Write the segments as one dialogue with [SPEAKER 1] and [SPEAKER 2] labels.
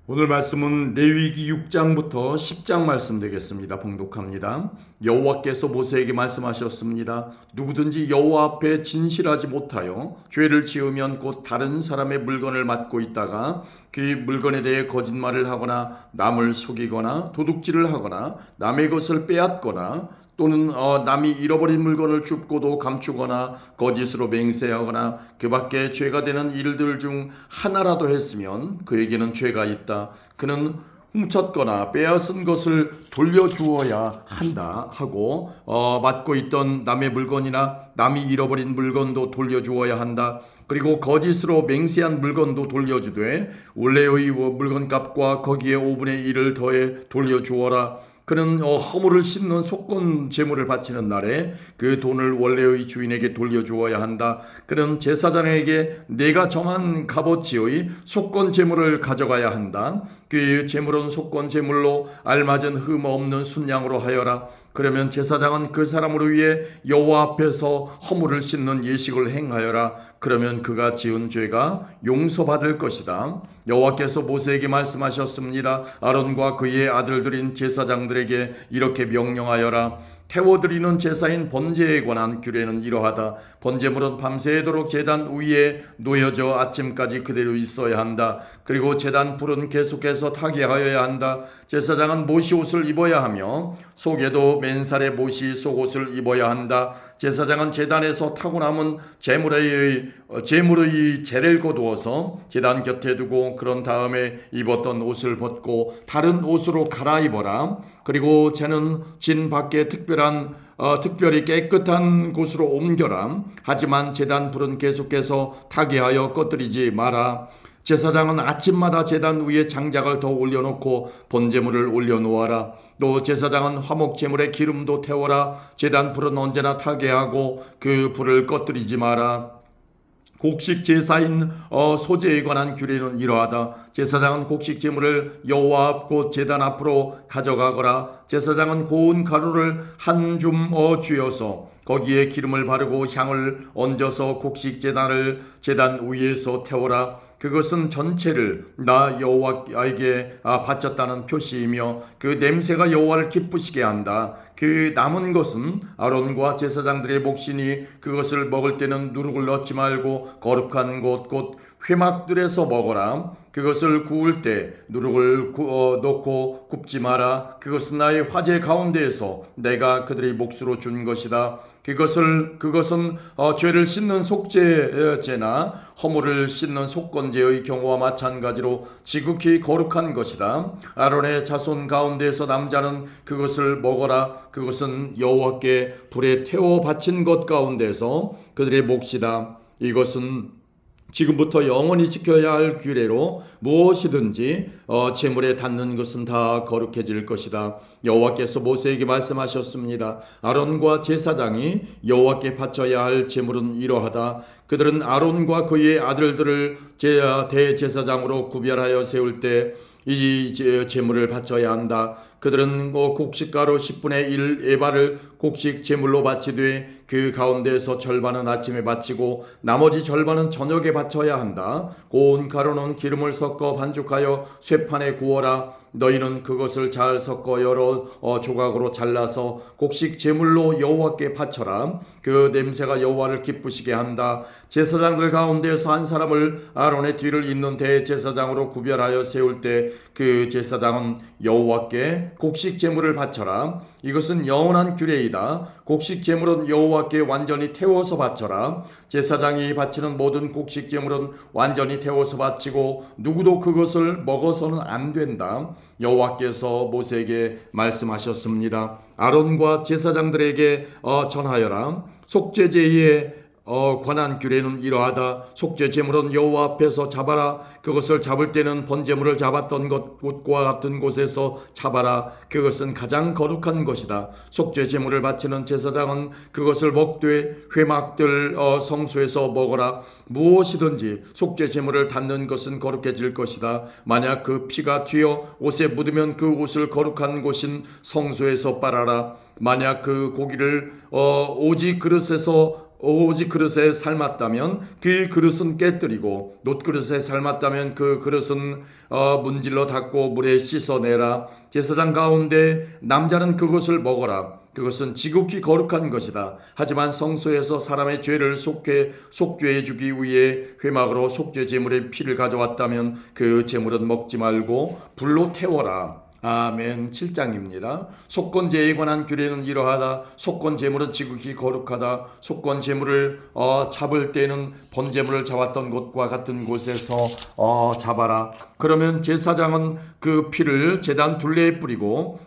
[SPEAKER 1] 오늘 말씀은 레위기 6장부터 10장 말씀 되겠습니다. 봉독합니다. 여호와께서 모세에게 말씀하셨습니다. 누구든지 여호와 앞에 진실하지 못하여 죄를 지으면 곧 다른 사람의 물건을 맡고 있다가 그 물건에 대해 거짓말을 하거나 남을 속이거나 도둑질을 하거나 남의 것을 빼앗거나 또는 남이 잃어버린 물건을 줍고도 감추거나 거짓으로 맹세하거나 그 밖에 죄가 되는 일들 중 하나라도 했으면 그에게는 죄가 있다. 그는 훔쳤거나 빼앗은 것을 돌려주어야 한다 하고 맡고 있던 남의 물건이나 남이 잃어버린 물건도 돌려주어야 한다. 그리고 거짓으로 맹세한 물건도 돌려주되 원래의 물건값과 거기에 5분의 1을 더해 돌려주어라. 그는 허물을 씻는 속건 제물을 바치는 날에 그 돈을 원래의 주인에게 돌려주어야 한다. 그는 제사장에게 내가 정한 값어치의 속건 제물을 가져가야 한다. 그 제물은 속건 제물로 알맞은 흠 없는 순양으로 하여라. 그러면 제사장은 그 사람을 위해 여호와 앞에서 허물을 씻는 예식을 행하여라. 그러면 그가 지은 죄가 용서받을 것이다. 여호와께서 모세에게 말씀하셨습니다. 아론과 그의 아들들인 제사장들에게 이렇게 명령하여라. 태워드리는 제사인 번제에 관한 규례는 이러하다. 번제물은 밤새도록 제단 위에 놓여져 아침까지 그대로 있어야 한다. 그리고 제단 불은 계속해서 타게 하여야 한다. 제사장은 모시 옷을 입어야 하며 속에도 맨살의 모시 속옷을 입어야 한다. 제사장은 제단에서 타고 남은 제물의 재를 거두어서 제단 곁에 두고 그런 다음에 입었던 옷을 벗고 다른 옷으로 갈아입어라. 그리고 쟤는 진 밖에 특별히 깨끗한 곳으로 옮겨라. 하지만 제단 불은 계속해서 타게 하여 꺼뜨리지 마라. 제사장은 아침마다 제단 위에 장작을 더 올려놓고 번제물을 올려놓아라. 또 제사장은 화목제물에 기름도 태워라. 제단 불은 언제나 타게 하고 그 불을 꺼뜨리지 마라. 곡식 제사인 소제에 관한 규례는 이러하다. 제사장은 곡식 제물을 여호와 앞 곧 제단 앞으로 가져가거라. 제사장은 고운 가루를 한 줌 쥐어서 거기에 기름을 바르고 향을 얹어서 곡식 제단 위에서 태워라. 그것은 전체를 나 여호와에게 바쳤다는 표시이며 그 냄새가 여호와를 기쁘시게 한다. 그 남은 것은 아론과 제사장들의 몫이니 그것을 먹을 때는 누룩을 넣지 말고 거룩한 곳 곧 회막들에서 먹어라. 그것을 구울 때 누룩을 넣고 굽지 마라. 그것은 나의 화제 가운데에서 내가 그들의 몫으로 준 것이다. 그것은 죄를 씻는 속죄제나 허물을 씻는 속건제의 경우와 마찬가지로 지극히 거룩한 것이다. 아론의 자손 가운데에서 남자는 그것을 먹어라. 그것은 여호와께 불에 태워 바친 것 가운데서 그들의 몫이다. 이것은 지금부터 영원히 지켜야 할 규례로 무엇이든지 제물에 닿는 것은 다 거룩해질 것이다. 여호와께서 모세에게 말씀하셨습니다. 아론과 제사장이 여호와께 바쳐야 할 제물은 이러하다. 그들은 아론과 그의 아들들을 대제사장으로 구별하여 세울 때 이 제물을 바쳐야 한다. 그들은 곡식가루 10분의 1 에바를 곡식 제물로 바치되 그 가운데에서 절반은 아침에 바치고 나머지 절반은 저녁에 바쳐야 한다. 고운 가루는 기름을 섞어 반죽하여 쇠판에 구워라. 너희는 그것을 잘 섞어 여러 조각으로 잘라서 곡식 제물로 여호와께 바쳐라. 그 냄새가 여호와를 기쁘시게 한다. 제사장들 가운데서 한 사람을 아론의 뒤를 잇는 대제사장으로 구별하여 세울 때 그 제사장은 여호와께 곡식 제물을 바쳐라. 이것은 영원한 규례이다. 곡식 제물은 여호와께 완전히 태워서 바쳐라. 제사장이 바치는 모든 곡식 제물은 완전히 태워서 바치고 누구도 그것을 먹어서는 안 된다. 여호와께서 모세에게 말씀하셨습니다. 아론과 제사장들에게 전하여라. 속죄제에 관한 규례는 이러하다. 속죄 제물은 여호와 앞에서 잡아라. 그것을 잡을 때는 번제물을 잡았던 곳과 같은 곳에서 잡아라. 그것은 가장 거룩한 것이다. 속죄 제물을 바치는 제사장은 그것을 먹되 회막들 성소에서 먹어라. 무엇이든지 속죄 제물을 닿는 것은 거룩해질 것이다. 만약 그 피가 튀어 옷에 묻으면 그 옷을 거룩한 곳인 성소에서 빨아라. 만약 그 고기를 오직 그릇에서 오직 그릇에 삶았다면 그 그릇은 깨뜨리고 놋그릇에 삶았다면 그 그릇은 문질러 닦고 물에 씻어내라. 제사장 가운데 남자는 그것을 먹어라. 그것은 지극히 거룩한 것이다. 하지만 성소에서 사람의 죄를 속죄해 주기 위해 회막으로 속죄 제물의 피를 가져왔다면 그 제물은 먹지 말고 불로 태워라. 아멘. 7장입니다. 속건 제에 관한 규례는 이러하다. 속건 제물은 지극히 거룩하다. 속건 제물을 잡을 때는 번제물을 잡았던 곳과 같은 곳에서 잡아라. 그러면 제사장은 그 피를 제단 둘레에 뿌리고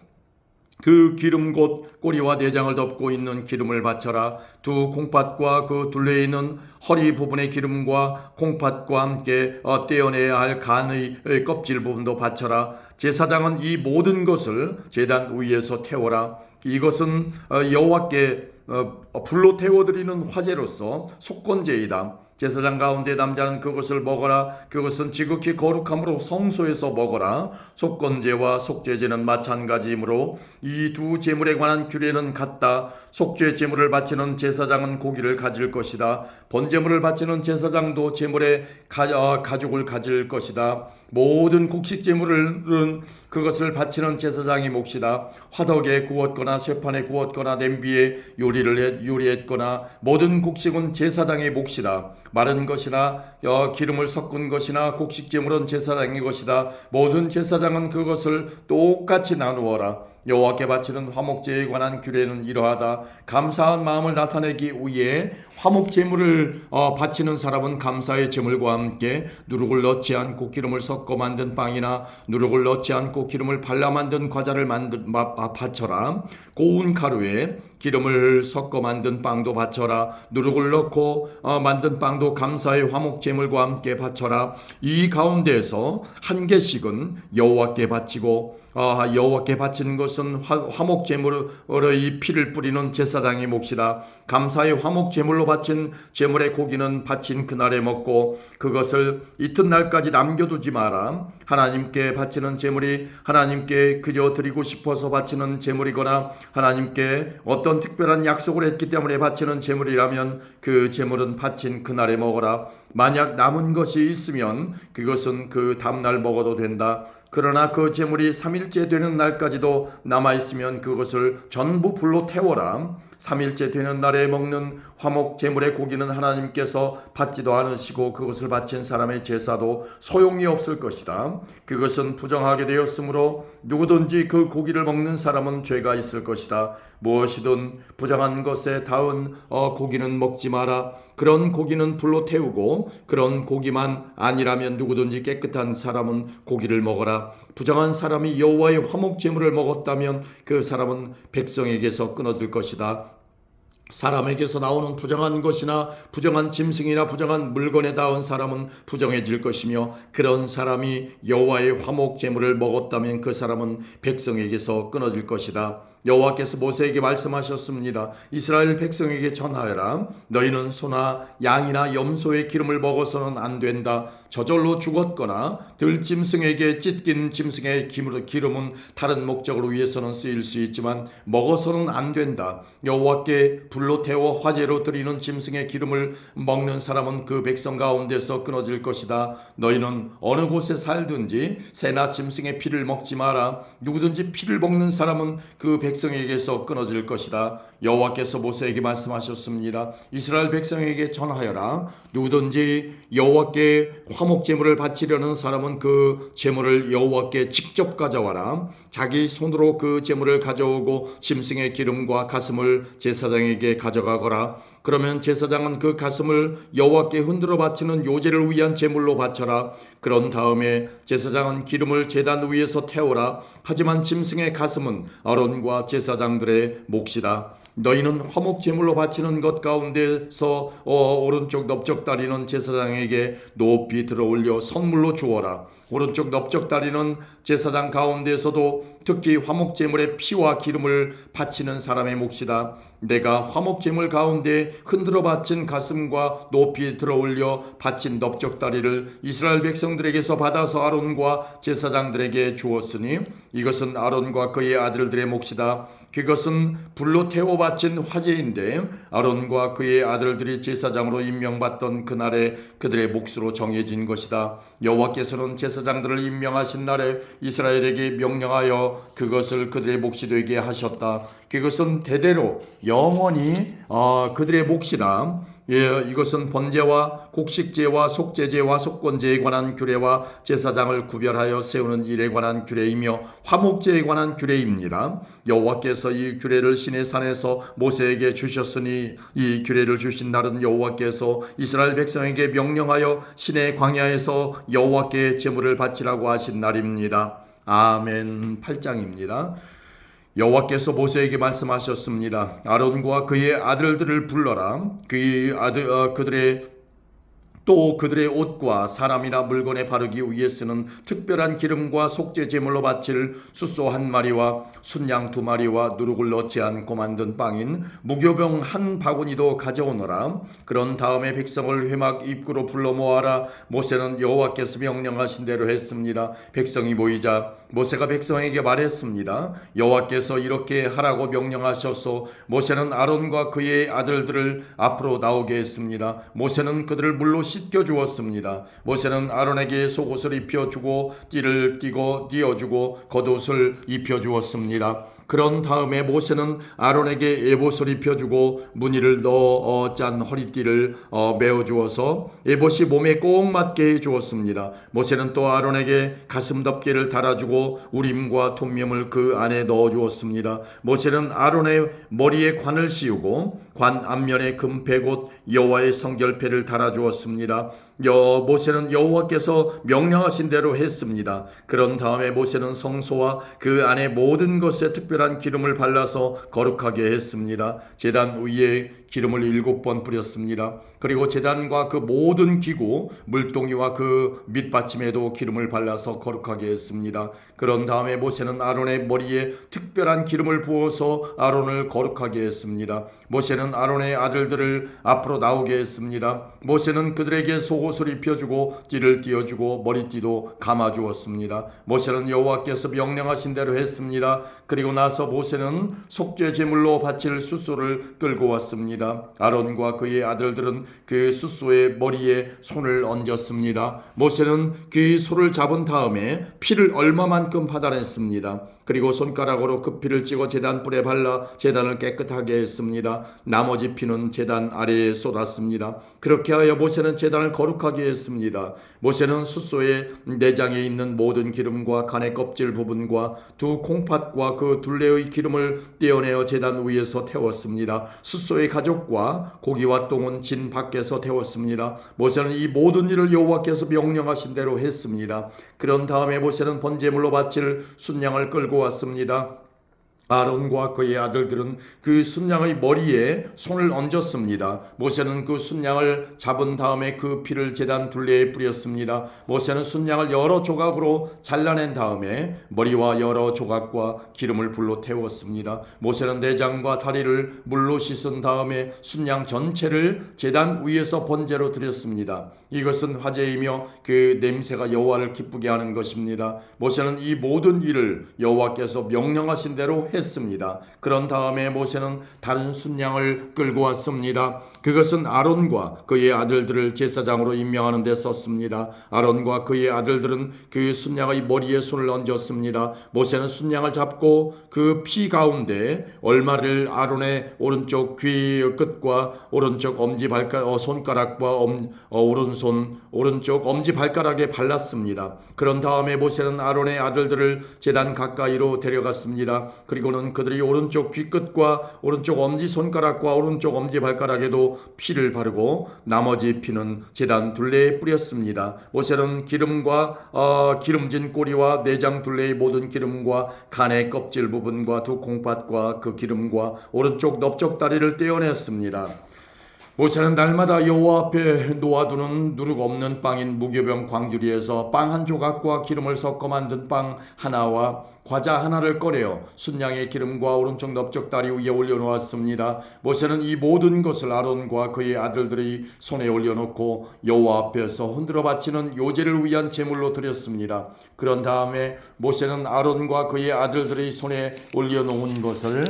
[SPEAKER 1] 그 기름 곧 꼬리와 내장을 덮고 있는 기름을 바쳐라. 두 콩팥과 그 둘레에 있는 허리 부분의 기름과 콩팥과 함께 떼어내야 할 간의 껍질 부분도 바쳐라. 제사장은 이 모든 것을 제단 위에서 태워라. 이것은 여호와께 불로 태워드리는 화제로서 속건제이다. 제사장 가운데 남자는 그것을 먹어라. 그것은 지극히 거룩함으로 성소에서 먹어라. 속건제와 속죄제는 마찬가지이므로 이 두 제물에 관한 규례는 같다. 속죄 제물을 바치는 제사장은 고기를 가질 것이다. 번제물을 바치는 제사장도 제물의 가죽을 가질 것이다. 모든 곡식 제물은 그것을 바치는 제사장이 몫이다. 화덕에 구웠거나 쇠판에 구웠거나 냄비에 요리했거나 모든 곡식은 제사장의 몫이다. 마른 것이나 기름을 섞은 것이나 곡식 제물은 제사장의 것이다. 모든 제사장은 그것을 똑같이 나누어라. 여호와께 바치는 화목제에 관한 규례는 이러하다. 감사한 마음을 나타내기 위해 화목제물을 바치는 사람은 감사의 제물과 함께 누룩을 넣지 않고 기름을 섞어 만든 빵이나 누룩을 넣지 않고 기름을 발라 만든 과자를 바쳐라. 고운 가루에 기름을 섞어 만든 빵도 바쳐라. 누룩을 넣고 만든 빵도 감사의 화목제물과 함께 바쳐라. 이 가운데에서 한 개씩은 여호와께 바치고 여호와께 바치는 것은 화목제물의 피를 뿌리는 제사장의 몫이다. 감사의 화목제물로 바친 제물의 고기는 바친 그날에 먹고 그것을 이튿날까지 남겨두지 마라. 하나님께 바치는 제물이 하나님께 그저 드리고 싶어서 바치는 제물이거나 하나님께 어떤 특별한 약속을 했기 때문에 바치는 제물이라면 그 제물은 바친 그날에 먹어라. 만약 남은 것이 있으면 그것은 그 다음날 먹어도 된다. 그러나 그 제물이 3일째 되는 날까지도 남아있으면 그것을 전부 불로 태워라. 3일째 되는 날에 먹는 화목 제물의 고기는 하나님께서 받지도 않으시고 그것을 바친 사람의 제사도 소용이 없을 것이다. 그것은 부정하게 되었으므로 누구든지 그 고기를 먹는 사람은 죄가 있을 것이다. 무엇이든 부정한 것에 닿은 고기는 먹지 마라. 그런 고기는 불로 태우고 그런 고기만 아니라면 누구든지 깨끗한 사람은 고기를 먹어라. 부정한 사람이 여호와의 화목 제물을 먹었다면 그 사람은 백성에게서 끊어질 것이다. 사람에게서 나오는 부정한 것이나 부정한 짐승이나 부정한 물건에 닿은 사람은 부정해질 것이며 그런 사람이 여호와의 화목 제물을 먹었다면 그 사람은 백성에게서 끊어질 것이다. 여호와께서 모세에게 말씀하셨습니다. 이스라엘 백성에게 전하여라. 너희는 소나 양이나 염소의 기름을 먹어서는 안 된다. 저절로 죽었거나 들짐승에게 찢긴 짐승의 기름은 다른 목적으로 위해서는 쓰일 수 있지만 먹어서는 안 된다. 여호와께 불로 태워 화제로 드리는 짐승의 기름을 먹는 사람은 그 백성 가운데서 끊어질 것이다. 너희는 어느 곳에 살든지 새나 짐승의 피를 먹지 마라. 누구든지 피를 먹는 사람은 그 백성에게서 끊어질 것이다. 여호와께서 모세에게 말씀하셨습니다. 이스라엘 백성에게 전하여라. 누구든지 여호와께 화목 제물을 바치려는 사람은 그 제물을 여호와께 직접 가져와라. 자기 손으로 그 제물을 가져오고 짐승의 기름과 가슴을 제사장에게 가져가거라. 그러면 제사장은 그 가슴을 여호와께 흔들어 바치는 요제를 위한 제물로 바쳐라. 그런 다음에 제사장은 기름을 제단 위에서 태우라. 하지만 짐승의 가슴은 아론과 제사장들의 몫이다. 너희는 화목 제물로 바치는 것 가운데서 오른쪽 넓적다리는 제사장에게 높이 들어올려 선물로 주어라. 오른쪽 넓적다리는 제사장 가운데서도 특히 화목제물의 피와 기름을 바치는 사람의 몫이다. 내가 화목제물 가운데 흔들어 바친 가슴과 높이 들어올려 바친 넓적다리를 이스라엘 백성들에게서 받아서 아론과 제사장들에게 주었으니 이것은 아론과 그의 아들들의 몫이다. 그것은 불로 태워 바친 화제인데 아론과 그의 아들들이 제사장으로 임명받던 그날에 그들의 몫으로 정해진 것이다. 여호와께서는 제사장들을 임명하신 날에 이스라엘에게 명령하여 그것을 그들의 몫이 되게 하셨다. 그것은 대대로 영원히 그들의 몫이다. 이것은 번제와 곡식제와 속죄제와 속건제에 관한 규례와 제사장을 구별하여 세우는 일에 관한 규례이며 화목제에 관한 규례입니다. 여호와께서 이 규례를 시내 산에서 모세에게 주셨으니 이 규례를 주신 날은 여호와께서 이스라엘 백성에게 명령하여 시내 광야에서 여호와께 제물을 바치라고 하신 날입니다. 아멘. 8장입니다. 여호와께서 모세에게 말씀하셨습니다. 아론과 그의 아들들을 불러라. 그들의 옷과 사람이나 물건에 바르기 위해 쓰는 특별한 기름과 속죄 제물로 바칠 숫소 1마리와 순양 2마리와 누룩을 넣지 않고 만든 빵인 무교병 1바구니도 가져오너라. 그런 다음에 백성을 회막 입구로 불러 모아라. 모세는 여호와께서 명령하신 대로 했습니다. 백성이 모이자 모세가 백성에게 말했습니다. 여호와께서 이렇게 하라고 명령하셔서 모세는 아론과 그의 아들들을 앞으로 나오게 했습니다. 모세는 그들을 물로 씻겨 주었습니다. 모세는 아론에게 속옷을 입혀주고 띠를 띄어주고 겉옷을 입혀주었습니다. 그런 다음에 모세는 아론에게 에봇을 입혀주고 무늬를 넣어 짠 허리띠를 메어주어서 에봇이 몸에 꼭 맞게 해주었습니다. 모세는 또 아론에게 가슴 덮개를 달아주고 우림과 톱념을 그 안에 넣어주었습니다. 모세는 아론의 머리에 관을 씌우고 관 앞면에 금배옷 여호와의 성결패를 달아주었습니다. 모세는 여호와께서 명령하신 대로 했습니다. 그런 다음에 모세는 성소와 그 안에 모든 것에 특별한 기름을 발라서 거룩하게 했습니다. 제단 위에 기름을 7번 뿌렸습니다. 그리고 제단과 그 모든 기구 물동이와 그 밑받침에도 기름을 발라서 거룩하게 했습니다. 그런 다음에 모세는 아론의 머리에 특별한 기름을 부어서 아론을 거룩하게 했습니다. 모세는 아론의 아들들을 앞으로 나오게 했습니다. 모세는 그들에게 속옷을 입혀주고 띠를 띄어주고 머리띠도 감아주었습니다. 모세는 여호와께서 명령하신 대로 했습니다. 그리고 나서 모세는 속죄 제물로 바칠 숫소를 끌고 왔습니다. 아론과 그의 아들들은 그 숫소의 머리에 손을 얹었습니다. 모세는 그 소를 잡은 다음에 피를 얼마만큼 받아냈습니다. 그리고 손가락으로 그 피를 찍어 제단 뿔에 발라 제단을 깨끗하게 했습니다. 나머지 피는 제단 아래에 쏟았습니다. 그렇게 하여 모세는 제단을 거룩하게 했습니다. 모세는 숫소의 내장에 있는 모든 기름과 간의 껍질 부분과 두 콩팥과 그 둘레의 기름을 떼어내어 제단 위에서 태웠습니다. 숫소의 가죽과 고기와 똥은 진 밖에서 태웠습니다. 모세는 이 모든 일을 여호와께서 명령하신 대로 했습니다. 그런 다음에 모세는 번제물로 바칠 순양을 끌고 왔습니다. 아론과 그의 아들들은 그 순양의 머리에 손을 얹었습니다. 모세는 그 순양을 잡은 다음에 그 피를 제단 둘레에 뿌렸습니다. 모세는 순양을 여러 조각으로 잘라낸 다음에 머리와 여러 조각과 기름을 불로 태웠습니다. 모세는 내장과 다리를 물로 씻은 다음에 순양 전체를 제단 위에서 번제로 드렸습니다. 이것은 화제이며 그 냄새가 여호와를 기쁘게 하는 것입니다. 모세는 이 모든 일을 여호와께서 명령하신 대로 했습니다. 그런 다음에 모세는 다른 순양을 끌고 왔습니다. 그것은 아론과 그의 아들들을 제사장으로 임명하는 데 썼습니다. 아론과 그의 아들들은 그 순양의 머리에 손을 얹었습니다. 모세는 순양을 잡고 그 피 가운데 얼마를 아론의 오른쪽 귀 끝과 오른쪽 손가락과 오른쪽 엄지 발가락에 발랐습니다. 그런 다음에 모세는 아론의 아들들을 제단 가까이로 데려갔습니다. 그리고는 그들이 오른쪽 귀끝과 오른쪽 엄지 손가락과 오른쪽 엄지 발가락에도 피를 바르고 나머지 피는 제단 둘레에 뿌렸습니다. 모세는 기름진 꼬리와 내장 둘레의 모든 기름과 간의 껍질 부분과 두 콩팥과 그 기름과 오른쪽 넓적 다리를 떼어냈습니다. 모세는 날마다 여호와 앞에 놓아두는 누룩 없는 빵인 무교병 광주리에서 빵 한 조각과 기름을 섞어 만든 빵 하나와 과자 하나를 꺼내어 순양의 기름과 오른쪽 넓적 다리 위에 올려놓았습니다. 모세는 이 모든 것을 아론과 그의 아들들의 손에 올려놓고 여호와 앞에서 흔들어 바치는 요제를 위한 제물로 드렸습니다. 그런 다음에 모세는 아론과 그의 아들들의 손에 올려놓은 것을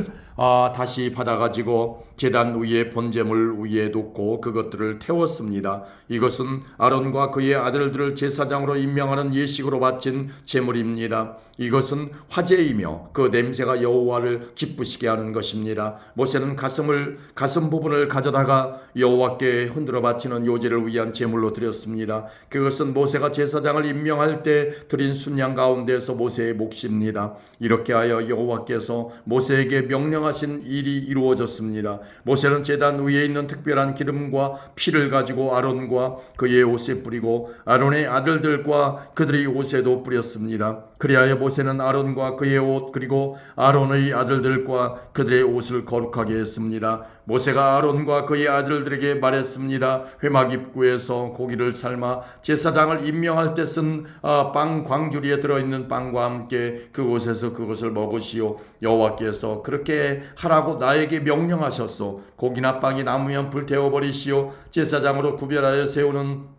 [SPEAKER 1] 다시 받아가지고 제단 위에 번제물 위에 놓고 그것들을 태웠습니다. 이것은 아론과 그의 아들들을 제사장으로 임명하는 예식으로 바친 제물입니다. 이것은 화제이며 그 냄새가 여호와를 기쁘시게 하는 것입니다. 모세는 가슴 부분을 가져다가 여호와께 흔들어 바치는 요제를 위한 제물로 드렸습니다. 그것은 모세가 제사장을 임명할 때 드린 순양 가운데서 모세의 몫입니다. 이렇게 하여 여호와께서 모세에게 명령하신 일이 이루어졌습니다. 모세는 제단 위에 있는 특별한 기름과 피를 가지고 아론과 그의 옷에 뿌리고 아론의 아들들과 그들의 옷에도 뿌렸습니다. 그리하여 모세는 아론과 그의 옷 그리고 아론의 아들들과 그들의 옷을 거룩하게 했습니다. 모세가 아론과 그의 아들들에게 말했습니다. 회막 입구에서 고기를 삶아 제사장을 임명할 때 쓴 빵 광주리에 들어있는 빵과 함께 그곳에서 그것을 먹으시오. 여호와께서 그렇게 하라고 나에게 명령하셨소. 고기나 빵이 남으면 불태워버리시오. 제사장으로 구별하여 세우는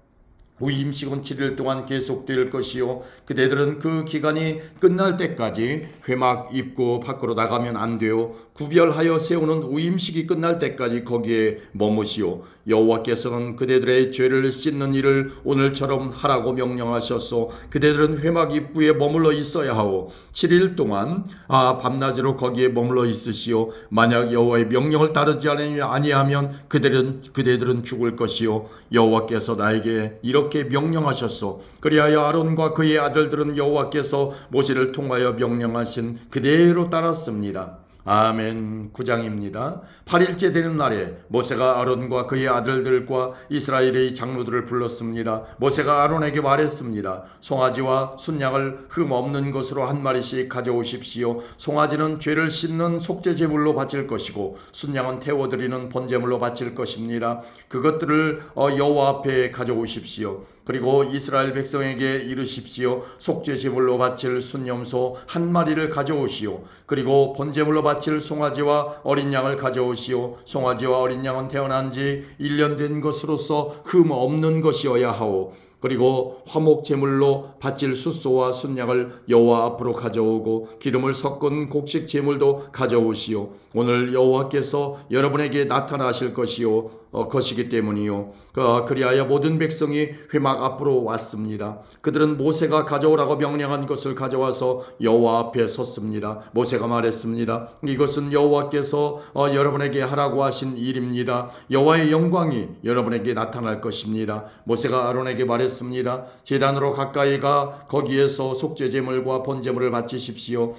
[SPEAKER 1] 후임식은 7일 동안 계속될 것이요 그대들은 그 기간이 끝날 때까지 회막 입구 밖으로 나가면 안 돼요. 구별하여 세우는 후임식이 끝날 때까지 거기에 머무시오. 여호와께서는 그대들의 죄를 씻는 일을 오늘처럼 하라고 명령하셨소. 그대들은 회막 입구에 머물러 있어야 하오. 7일 동안 밤낮으로 거기에 머물러 있으시오. 만약 여호와의 명령을 따르지 아니하면 그대들은 죽을 것이요 여호와께서 나에게 이렇게 명령하셨소. 그리하여 아론과 그의 아들들은 여호와께서 모세를 통하여 명령하신 그대로 따랐습니다. 아멘. 9장입니다. 8일째 되는 날에 모세가 아론과 그의 아들들과 이스라엘의 장로들을 불렀습니다. 모세가 아론에게 말했습니다. 송아지와 순양을 흠 없는 것으로 한 마리씩 가져오십시오. 송아지는 죄를 씻는 속죄제물로 바칠 것이고 순양은 태워드리는 번제물로 바칠 것입니다. 그것들을 여호와 앞에 가져오십시오. 그리고 이스라엘 백성에게 이르십시오. 속죄제물로 바칠 순염소 한 마리를 가져오시오. 그리고 번제물로 바칠 송아지와 어린 양을 가져오시오. 송아지와 어린 양은 태어난 지 1년 된 것으로서 흠 없는 것이어야 하오. 그리고 화목 제물로 바칠 숫소와 순양을 여호와 앞으로 가져오고 기름을 섞은 곡식 제물도 가져오시오. 오늘 여호와께서 여러분에게 나타나실 것이기 때문이요. 그리하여 모든 백성이 회막 앞으로 왔습니다. 그들은 모세가 가져오라고 명령한 것을 가져와서 여호와 앞에 섰습니다. 모세가 말했습니다. 이것은 여호와께서 여러분에게 하라고 하신 일입니다. 여호와의 영광이 여러분에게 나타날 것입니다. 모세가 아론에게 말했습니다. 제단으로 가까이 가 거기에서 속죄제물과 번제물을 바치십시오.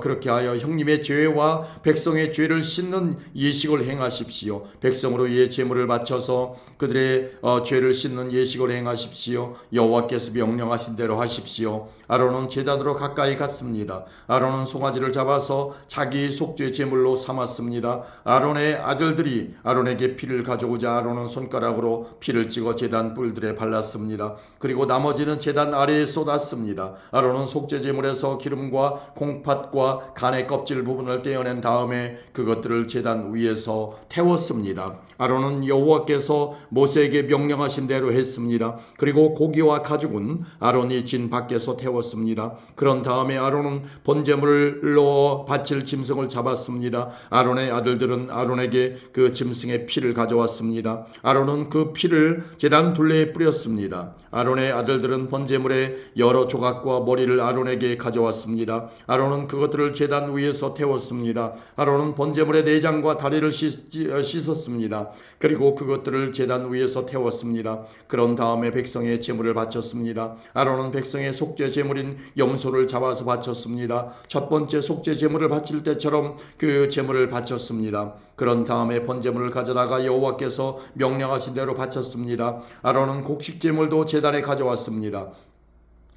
[SPEAKER 1] 그렇게 하여 형님의 죄와 백성의 죄를 씻는 예식을 행하십시오. 백성으로 이 제물을 바쳐서 그들의 죄를 씻는 예식을 행하십시오. 여호와께서 명령하신 대로 하십시오. 아론은 제단으로 가까이 갔습니다. 아론은 송아지를 잡아서 자기 속죄 제물로 삼았습니다. 아론의 아들들이 아론에게 피를 가져오자 아론은 손가락으로 피를 찍어 제단 뿔들에 발랐습니다. 그리고 나머지는 제단 아래에 쏟았습니다. 아론은 속죄 제물에서 기름과 콩팥과 간의 껍질 부분을 떼어낸 다음에 그것들을 제단 위에서 태웠습니다. 아론은 여호와께서 모세에게 명령하신 대로 했습니다. 그리고 고기와 가죽은 아론이 진 밖에서 태웠습니다. 그런 다음에 아론은 번제물로 바칠 짐승을 잡았습니다. 아론의 아들들은 아론에게 그 짐승의 피를 가져왔습니다. 아론은 그 피를 제단 둘레에 뿌렸습니다. 아론의 아들들은 번제물의 여러 조각과 머리를 아론에게 가져왔습니다. 아론은 그것들을 제단 위에서 태웠습니다. 아론은 번제물의 내장과 다리를 씻었습니다. 그리고 그것들을 제단 위에서 태웠습니다. 그런 다음에 백성의 제물을 바쳤습니다. 아론은 백성의 속죄 제물인 염소를 잡아서 바쳤습니다. 첫 번째 속죄 제물을 바칠 때처럼 그 제물을 바쳤습니다. 그런 다음에 번제물을 가져다가 여호와께서 명령하신 대로 바쳤습니다. 아론은 곡식 제물도 제단에 가져왔습니다.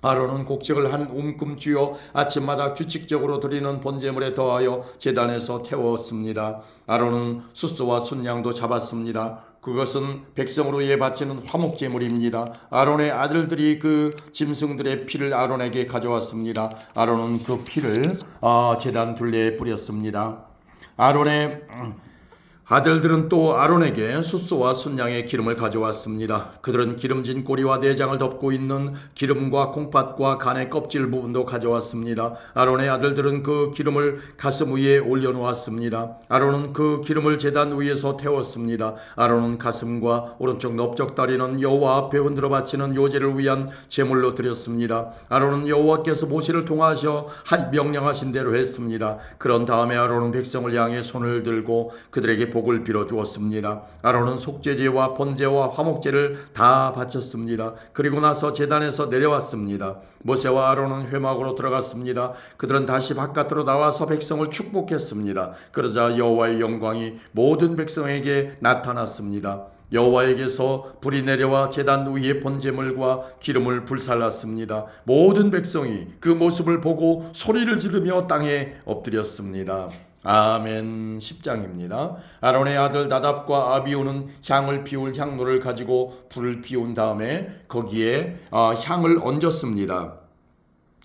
[SPEAKER 1] 아론은 곡식을 한 움큼 쥐어 아침마다 규칙적으로 드리는 번제물에 더하여 제단에서 태웠습니다. 아론은 숫소와 순양도 잡았습니다. 그것은 백성으로 위해 바치는 화목제물입니다. 아론의 아들들이 그 짐승들의 피를 아론에게 가져왔습니다. 아론은 그 피를 제단 둘레에 뿌렸습니다. 아론의 아들들은 또 아론에게 숫소와 순양의 기름을 가져왔습니다. 그들은 기름진 꼬리와 내장을 덮고 있는 기름과 콩팥과 간의 껍질 부분도 가져왔습니다. 아론의 아들들은 그 기름을 가슴 위에 올려놓았습니다. 아론은 그 기름을 제단 위에서 태웠습니다. 아론은 가슴과 오른쪽 넓적다리는 여호와 앞에 흔들어 바치는 요제를 위한 제물로 드렸습니다. 아론은 여호와께서 모세를 통하셔 명령하신 대로 했습니다. 그런 다음에 아론은 백성을 향해 손을 들고 그들에게 복을 빌어 주었습니다. 아론은 속죄제와 번제와 화목제를 다 바쳤습니다. 그리고 나서 제단에서 내려왔습니다. 모세와 아론은 회막으로 들어갔습니다. 그들은 다시 바깥으로 나와서 백성을 축복했습니다. 그러자 여호와의 영광이 모든 백성에게 나타났습니다. 여호와에게서 불이 내려와 제단 위에 번제물과 기름을 불살랐습니다. 모든 백성이 그 모습을 보고 소리를 지르며 땅에 엎드렸습니다. 아멘. 10장입니다. 아론의 아들 나답과 아비후는 향을 피울 향로를 가지고 불을 피운 다음에 거기에 향을 얹었습니다.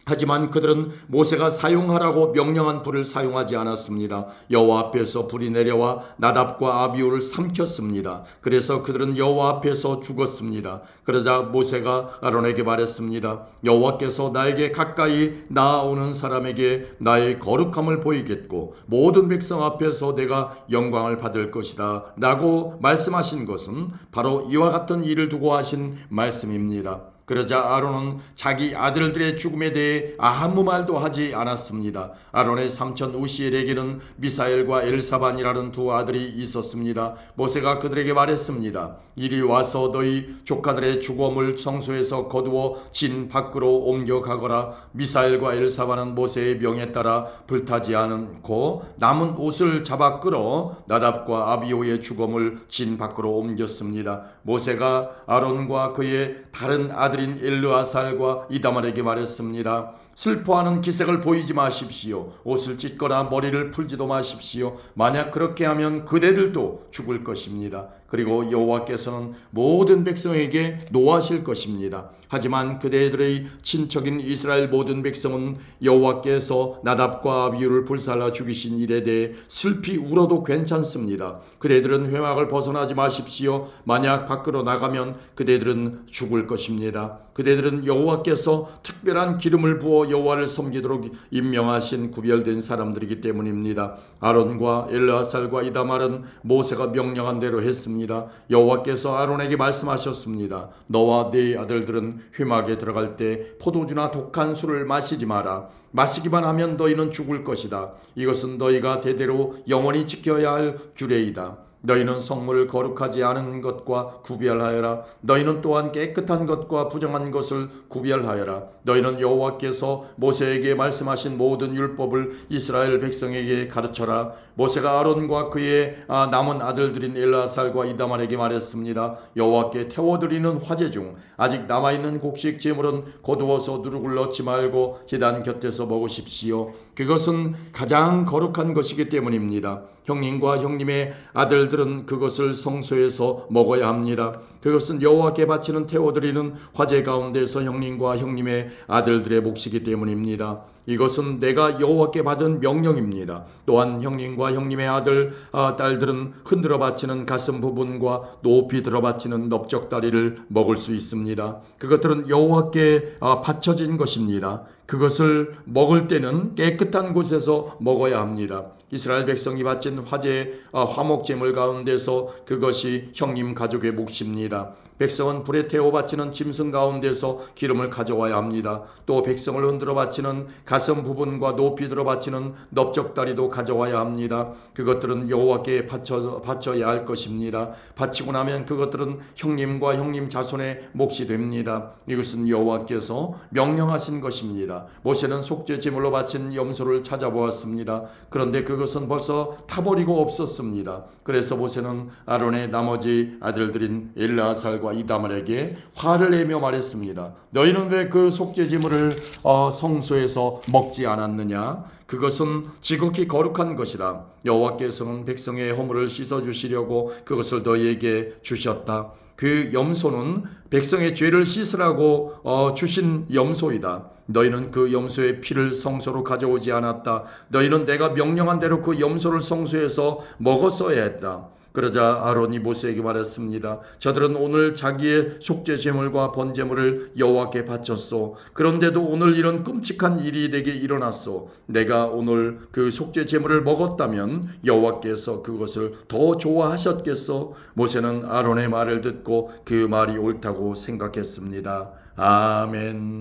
[SPEAKER 1] 하지만 그들은 모세가 사용하라고 명령한 불을 사용하지 않았습니다. 여호와 앞에서 불이 내려와 나답과 아비후를 삼켰습니다. 그래서 그들은 여호와 앞에서 죽었습니다. 그러자 모세가 아론에게 말했습니다. 여호와께서 나에게 가까이 나아오는 사람에게 나의 거룩함을 보이겠고 모든 백성 앞에서 내가 영광을 받을 것이다 라고 말씀하신 것은 바로 이와 같은 일을 두고 하신 말씀입니다. 그러자 아론은 자기 아들들의 죽음에 대해 아무 말도 하지 않았습니다. 아론의 삼촌 우시엘에게는 미사엘과 엘사반이라는 두 아들이 있었습니다. 모세가 그들에게 말했습니다. 이리 와서 너희 조카들의 죽음을 성소에서 거두어 진 밖으로 옮겨가거라. 미사엘과 엘사반은 모세의 명에 따라 불타지 않고 남은 옷을 잡아 끌어 나답과 아비후의 죽음을 진 밖으로 옮겼습니다. 모세가 아론과 그의 다른 아들인 엘르아살과 이다말에게 말했습니다. 슬퍼하는 기색을 보이지 마십시오. 옷을 찢거나 머리를 풀지도 마십시오. 만약 그렇게 하면 그대들도 죽을 것입니다. 그리고 여호와께서는 모든 백성에게 노하실 것입니다. 하지만 그대들의 친척인 이스라엘 모든 백성은 여호와께서 나답과 아비후를 불살라 죽이신 일에 대해 슬피 울어도 괜찮습니다. 그대들은 회막을 벗어나지 마십시오. 만약 밖으로 나가면 그대들은 죽을 것입니다. 그대들은 여호와께서 특별한 기름을 부어 여호와를 섬기도록 임명하신 구별된 사람들이기 때문입니다. 아론과 엘르아살과 이다말은 모세가 명령한 대로 했습니다. 여호와께서 아론에게 말씀하셨습니다. 너와 네 아들들은 회막에 들어갈 때 포도주나 독한 술을 마시지 마라. 마시기만 하면 너희는 죽을 것이다. 이것은 너희가 대대로 영원히 지켜야 할 규례이다. 너희는 성물을 거룩하지 않은 것과 구별하여라. 너희는 또한 깨끗한 것과 부정한 것을 구별하여라. 너희는 여호와께서 모세에게 말씀하신 모든 율법을 이스라엘 백성에게 가르쳐라. 모세가 아론과 그의 남은 아들들인 엘르아살과 이다말에게 말했습니다. 여호와께 태워드리는 화제 중 아직 남아있는 곡식 제물은 거두어서 누룩을 넣지 말고 제단 곁에서 먹으십시오. 그것은 가장 거룩한 것이기 때문입니다. 형님과 형님의 아들들은 그것을 성소에서 먹어야 합니다. 그것은 여호와께 바치는 태워드리는 화제 가운데서 형님과 형님의 아들들의 몫이기 때문입니다. 이것은 내가 여호와께 받은 명령입니다. 또한 형님과 형님의 아들, 딸들은 흔들어 바치는 가슴 부분과 높이 들어 바치는 넓적다리를 먹을 수 있습니다. 그것들은 여호와께 바쳐진 것입니다. 그것을 먹을 때는 깨끗한 곳에서 먹어야 합니다. 이스라엘 백성이 바친 화제 화목제물 가운데서 그것이 형님 가족의 몫입니다. 백성은 불에 태워 바치는 짐승 가운데서 기름을 가져와야 합니다. 또 백성을 흔들어 바치는 가슴 부분과 높이 들어 바치는 넓적다리도 가져와야 합니다. 그것들은 여호와께 바쳐야 할 것입니다. 바치고 나면 그것들은 형님과 형님 자손의 몫이 됩니다. 이것은 여호와께서 명령하신 것입니다. 말했습니다. 모세는 속죄 제물로 바친 염소를 찾아보았습니다. 그런데 그것은 벌써 타버리고 없었습니다. 그래서 모세는 아론의 나머지 아들들인 엘르아살과 이다말에게 화를 내며 말했습니다. 너희는 왜 그 속죄 제물을 성소에서 먹지 않았느냐? 그것은 지극히 거룩한 것이다. 여호와께서는 백성의 허물을 씻어 주시려고 그것을 너희에게 주셨다. 그 염소는 백성의 죄를 씻으라고 주신 염소이다. 너희는 그 염소의 피를 성소로 가져오지 않았다. 너희는 내가 명령한 대로 그 염소를 성소에서 먹었어야 했다. 그러자 아론이 모세에게 말했습니다. 저들은 오늘 자기의 속죄 제물과 번제물을 여호와께 바쳤소. 그런데도 오늘 이런 끔찍한 일이 내게 일어났소. 내가 오늘 그 속죄 제물을 먹었다면 여호와께서 그것을 더 좋아하셨겠소. 모세는 아론의 말을 듣고 그 말이 옳다고 생각했습니다. 아멘.